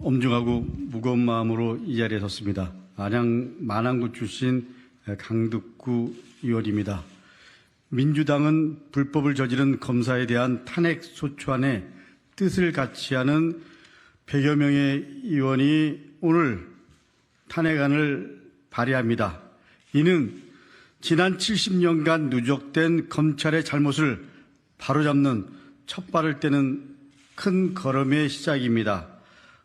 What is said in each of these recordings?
엄중하고 무거운 마음으로 이 자리에 섰습니다. 안양 만안구 출신 강득구 의원입니다. 민주당은 불법을 저지른 검사에 대한 탄핵 소추안에 뜻을 같이 하는 100여 명의 의원이 오늘 탄핵안을 발의합니다. 이는 지난 70년간 누적된 검찰의 잘못을 바로잡는 첫 발을 떼는 큰 걸음의 시작입니다.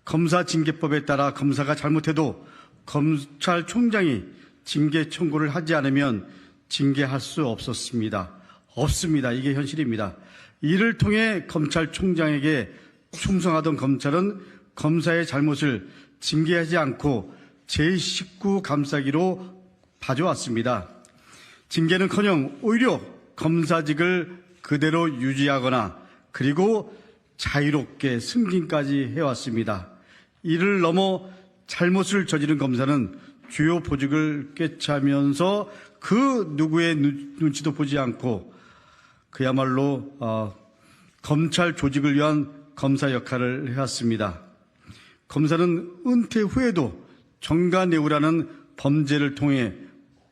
검사징계법에 따라 검사가 잘못해도 검찰총장이 징계 청구를 하지 않으면 징계할 수 없었습니다. 없습니다. 이게 현실입니다. 이를 통해 검찰총장에게 충성하던 검찰은 검사의 잘못을 징계하지 않고 제19 감싸기로 봐줘왔습니다. 징계는커녕 오히려 검사직을 그대로 유지하거나 그리고 자유롭게 승진까지 해왔습니다. 이를 넘어 잘못을 저지른 검사는 주요 보직을 꿰차면서 그 누구의 눈치도 보지 않고 그야말로 검찰 조직을 위한 검사 역할을 해왔습니다. 검사는 은퇴 후에도 정관예우라는 범죄를 통해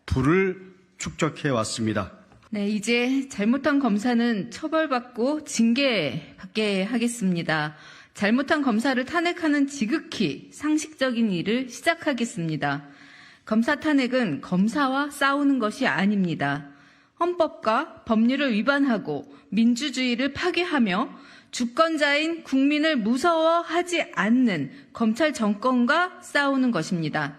부를 축적해왔습니다. 네, 이제 잘못한 검사는 처벌받고 징계받게 하겠습니다. 잘못한 검사를 탄핵하는 지극히 상식적인 일을 시작하겠습니다. 검사 탄핵은 검사와 싸우는 것이 아닙니다. 헌법과 법률을 위반하고 민주주의를 파괴하며 주권자인 국민을 무서워하지 않는 검찰 정권과 싸우는 것입니다.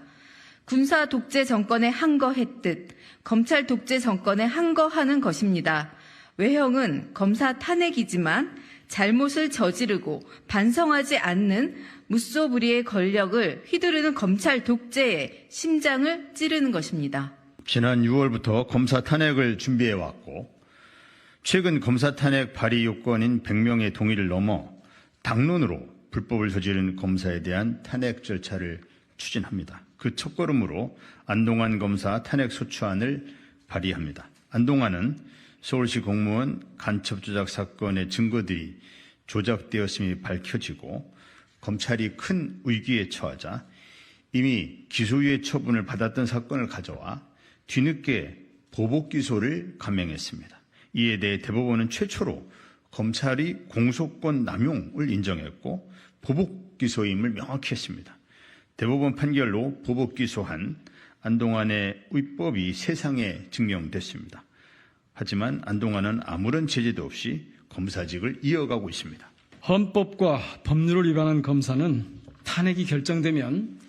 군사 독재 정권에 항거했듯 검찰 독재 정권에 항거하는 것입니다. 외형은 검사 탄핵이지만 잘못을 저지르고 반성하지 않는 무소불위의 권력을 휘두르는 검찰 독재에 심장을 찌르는 것입니다. 지난 6월부터 검사 탄핵을 준비해왔고 최근 검사 탄핵 발의 요건인 100명의 동의를 넘어 당론으로 불법을 저지른 검사에 대한 탄핵 절차를 추진합니다. 그 첫걸음으로 안동환 검사 탄핵 소추안을 발의합니다. 안동환은 서울시 공무원 간첩 조작 사건의 증거들이 조작되었음이 밝혀지고 검찰이 큰 위기에 처하자 이미 기소유예 처분을 받았던 사건을 가져와 뒤늦게 보복 기소를 감행했습니다. 이에 대해 대법원은 최초로 검찰이 공소권 남용을 인정했고 보복 기소임을 명확히 했습니다. 대법원 판결로 보복 기소한 안동환의 위법이 세상에 증명됐습니다. 하지만 안동환은 아무런 제재도 없이 검사직을 이어가고 있습니다. 헌법과 법률을 위반한 검사는 탄핵이 결정되면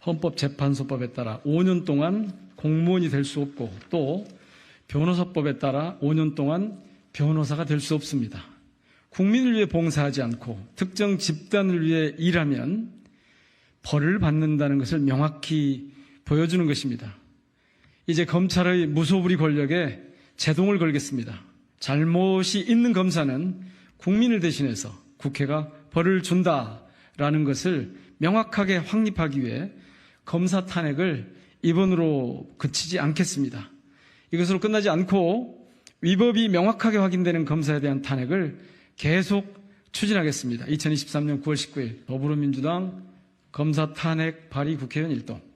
헌법재판소법에 따라 5년 동안 공무원이 될 수 없고 또 변호사법에 따라 5년 동안 변호사가 될 수 없습니다. 국민을 위해 봉사하지 않고 특정 집단을 위해 일하면 벌을 받는다는 것을 명확히 보여주는 것입니다. 이제 검찰의 무소불위 권력에 제동을 걸겠습니다. 잘못이 있는 검사는 국민을 대신해서 국회가 벌을 준다라는 것을 명확하게 확립하기 위해 검사 탄핵을 이번으로 그치지 않겠습니다. 이것으로 끝나지 않고 위법이 명확하게 확인되는 검사에 대한 탄핵을 계속 추진하겠습니다. 2023년 9월 19일 더불어민주당 검사 탄핵 발의 국회의원 일동.